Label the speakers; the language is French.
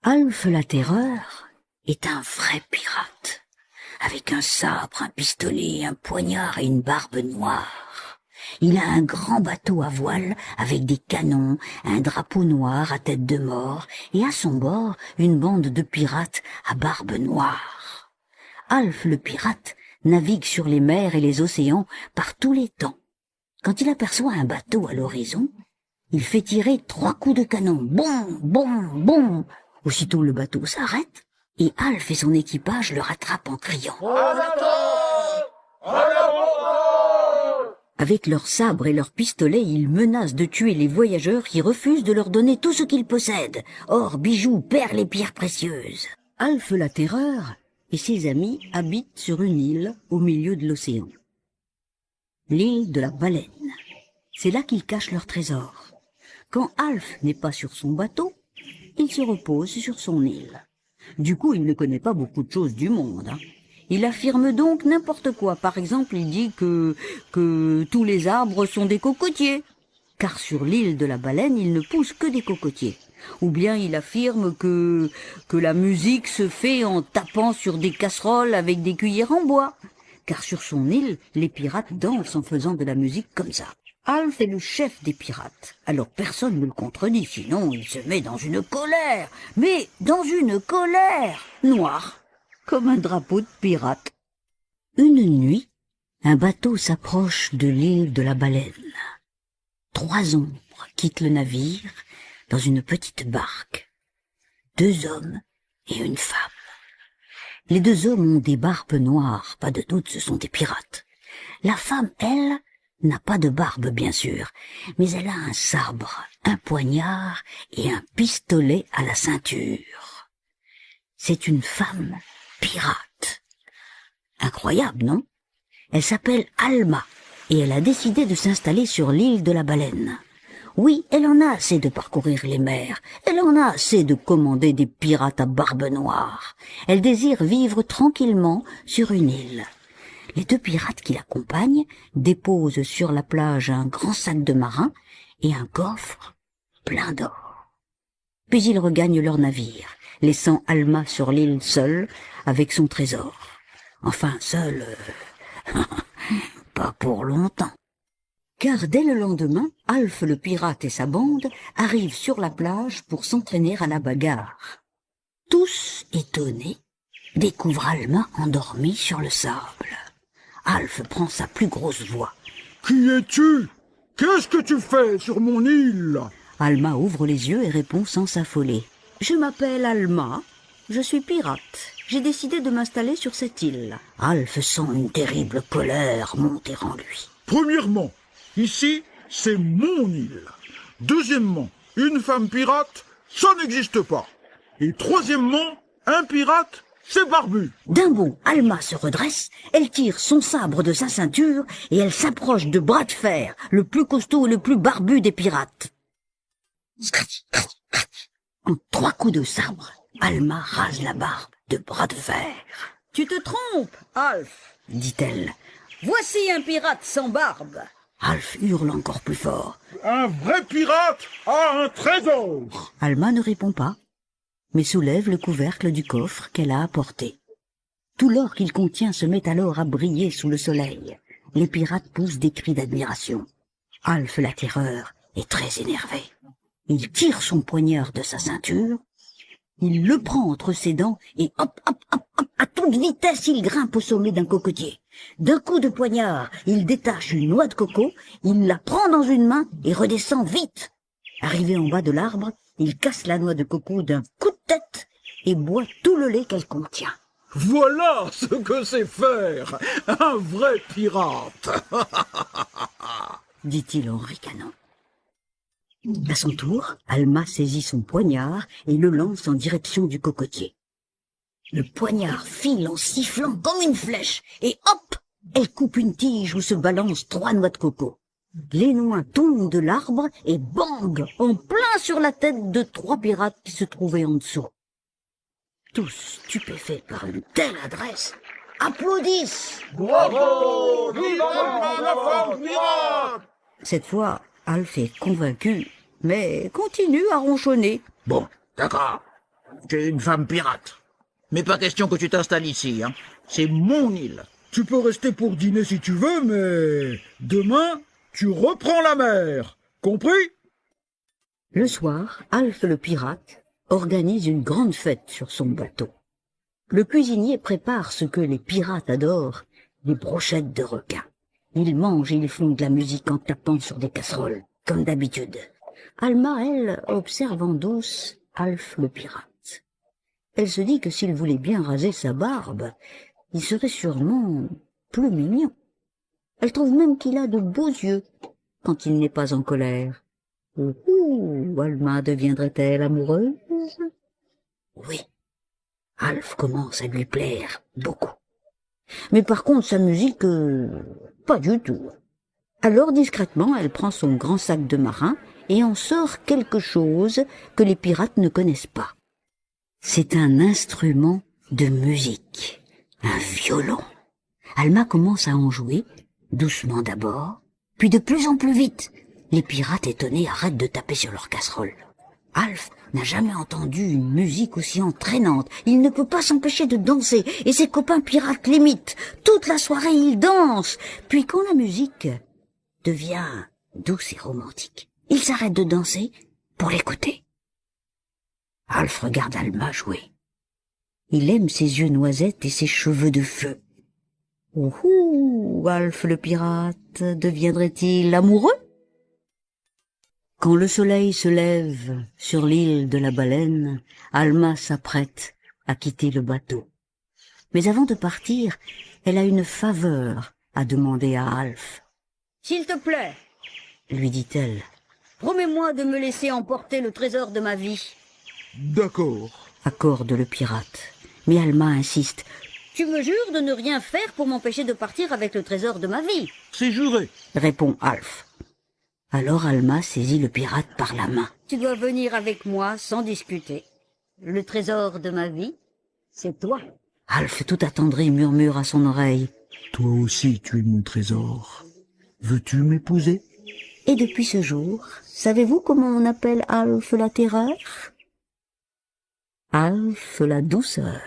Speaker 1: Alf la Terreur est un vrai pirate, avec un sabre, un pistolet, un poignard et une barbe noire. Il a un grand bateau à voile avec des canons, un drapeau noir à tête de mort et à son bord une bande de pirates à barbe noire. Alf le pirate navigue sur les mers et les océans par tous les temps. Quand il aperçoit un bateau à l'horizon, il fait tirer 3 coups de canon. Bon, bon, bon. Aussitôt le bateau s'arrête et Alf et son équipage le rattrapent en criant. Avec leurs sabres et leurs pistolets, ils menacent de tuer les voyageurs qui refusent de leur donner tout ce qu'ils possèdent, or, bijoux, perles et pierres précieuses. Alf la Terreur et ses amis habitent sur une île au milieu de l'océan. L'île de la Baleine. C'est là qu'ils cachent leur trésor. Quand Alf n'est pas sur son bateau, il se repose sur son île. Du coup, il ne connaît pas beaucoup de choses du monde. Il affirme donc n'importe quoi. Par exemple, il dit que tous les arbres sont des cocotiers, car sur l'île de la Baleine, il ne pousse que des cocotiers. Ou bien il affirme que la musique se fait en tapant sur des casseroles avec des cuillères en bois, car sur son île, les pirates dansent en faisant de la musique comme ça. Alf est le chef des pirates, alors personne ne le contredit, sinon il se met dans une colère, mais dans une colère noire, comme un drapeau de pirate. Une nuit, un bateau s'approche de l'île de la Baleine. 3 ombres quittent le navire dans une petite barque. 2 hommes et une femme. Les 2 hommes ont des barbes noires, pas de doute, ce sont des pirates. La femme, elle, n'a pas de barbe, bien sûr, mais elle a un sabre, un poignard et un pistolet à la ceinture. C'est une femme pirate. Incroyable, non? Elle s'appelle Alma, et elle a décidé de s'installer sur l'île de la Baleine. Oui, elle en a assez de parcourir les mers, elle en a assez de commander des pirates à barbe noire. Elle désire vivre tranquillement sur une île. Les 2 pirates qui l'accompagnent déposent sur la plage un grand sac de marin et un coffre plein d'or. Puis ils regagnent leur navire, laissant Alma sur l'île seule avec son trésor. Enfin, seule, pas pour longtemps. Car dès le lendemain, Alf le pirate et sa bande arrivent sur la plage pour s'entraîner à la bagarre. Tous, étonnés, découvrent Alma endormie sur le sable. Alf prend sa plus grosse voix.
Speaker 2: « Qui es-tu? Qu'est-ce que tu fais sur mon île ?»
Speaker 1: Alma ouvre les yeux et répond sans s'affoler. « Je m'appelle Alma, je suis pirate. J'ai décidé de m'installer sur cette île. » Alf sent une terrible colère monter en lui.
Speaker 2: « Premièrement, ici, c'est mon île. Deuxièmement, une femme pirate, ça n'existe pas. Et troisièmement, un pirate, c'est barbu. »
Speaker 1: D'un bond, Alma se redresse, elle tire son sabre de sa ceinture et elle s'approche de Bras de Fer, le plus costaud et le plus barbu des pirates. En 3 coups de sabre, Alma rase la barbe de Bras de Fer. « Tu te trompes, Alf, dit-elle. Voici un pirate sans barbe. » Alf hurle encore plus fort.
Speaker 2: « Un vrai pirate a un trésor !»
Speaker 1: Alma ne répond pas, mais soulève le couvercle du coffre qu'elle a apporté. Tout l'or qu'il contient se met alors à briller sous le soleil. Les pirates poussent des cris d'admiration. Alf la Terreur est très énervé. Il tire son poignard de sa ceinture, il le prend entre ses dents et hop, hop, hop, hop, à toute vitesse, il grimpe au sommet d'un cocotier. D'un coup de poignard, il détache une noix de coco, il la prend dans une main et redescend vite. Arrivé en bas de l'arbre, il casse la noix de coco d'un coup de tête et boit tout le lait qu'elle contient.
Speaker 2: « Voilà ce que c'est faire un vrai pirate !»
Speaker 1: dit-il en ricanant. À son tour, Alma saisit son poignard et le lance en direction du cocotier. Le poignard file en sifflant comme une flèche et hop, elle coupe une tige où se balancent 3 noix de coco. Les noix tombent de l'arbre et bang, en plein sur la tête de 3 pirates qui se trouvaient en dessous. Tous stupéfaits par une telle adresse, applaudissent.
Speaker 2: Bravo! Vive la femme pirate!
Speaker 1: Cette fois, Alf est convaincu, mais continue à ronchonner.
Speaker 2: Bon, d'accord. Tu es une femme pirate. Mais pas question que tu t'installes ici, hein. C'est mon île. Tu peux rester pour dîner si tu veux, mais demain, tu reprends la mer. Compris?
Speaker 1: Le soir, Alf le pirate organise une grande fête sur son bateau. Le cuisinier prépare ce que les pirates adorent, des brochettes de requin. Ils mangent et ils font de la musique en tapant sur des casseroles, comme d'habitude. Alma, elle, observe en douce Alf le pirate. Elle se dit que s'il voulait bien raser sa barbe, il serait sûrement plus mignon. Elle trouve même qu'il a de beaux yeux quand il n'est pas en colère. Alma deviendrait-elle amoureuse? Oui, Alf commence à lui plaire beaucoup. Mais par contre, sa musique, pas du tout. Alors discrètement, elle prend son grand sac de marin et en sort quelque chose que les pirates ne connaissent pas. C'est un instrument de musique, un violon. Alma commence à en jouer, doucement d'abord, puis de plus en plus vite. Les pirates étonnés arrêtent de taper sur leur casserole. Alf n'a jamais entendu une musique aussi entraînante. Il ne peut pas s'empêcher de danser, et ses copains pirates l'imitent. Toute la soirée, ils dansent. Puis quand la musique devient douce et romantique, il s'arrête de danser pour l'écouter. Alf regarde Alma jouer. Il aime ses yeux noisettes et ses cheveux de feu. Alf le pirate deviendrait-il amoureux? Quand le soleil se lève sur l'île de la baleine, Alma s'apprête à quitter le bateau. Mais avant de partir, elle a une faveur à demander à Alf. « S'il te plaît, lui dit-elle, promets-moi de me laisser emporter le trésor de ma vie. »
Speaker 2: D'accord,
Speaker 1: accorde le pirate. Mais Alma insiste. « Tu me jures de ne rien faire pour m'empêcher de partir avec le trésor de ma vie. »
Speaker 2: c'est juré,
Speaker 1: répond Alf. Alors Alma saisit le pirate par la main. « Tu dois venir avec moi sans discuter. Le trésor de ma vie, c'est toi. » Alf, tout attendri, murmure à son oreille.
Speaker 2: « Toi aussi, tu es mon trésor. Veux-tu m'épouser ?»
Speaker 1: Et depuis ce jour, savez-vous comment on appelle Alf la terreur? Alf la douceur.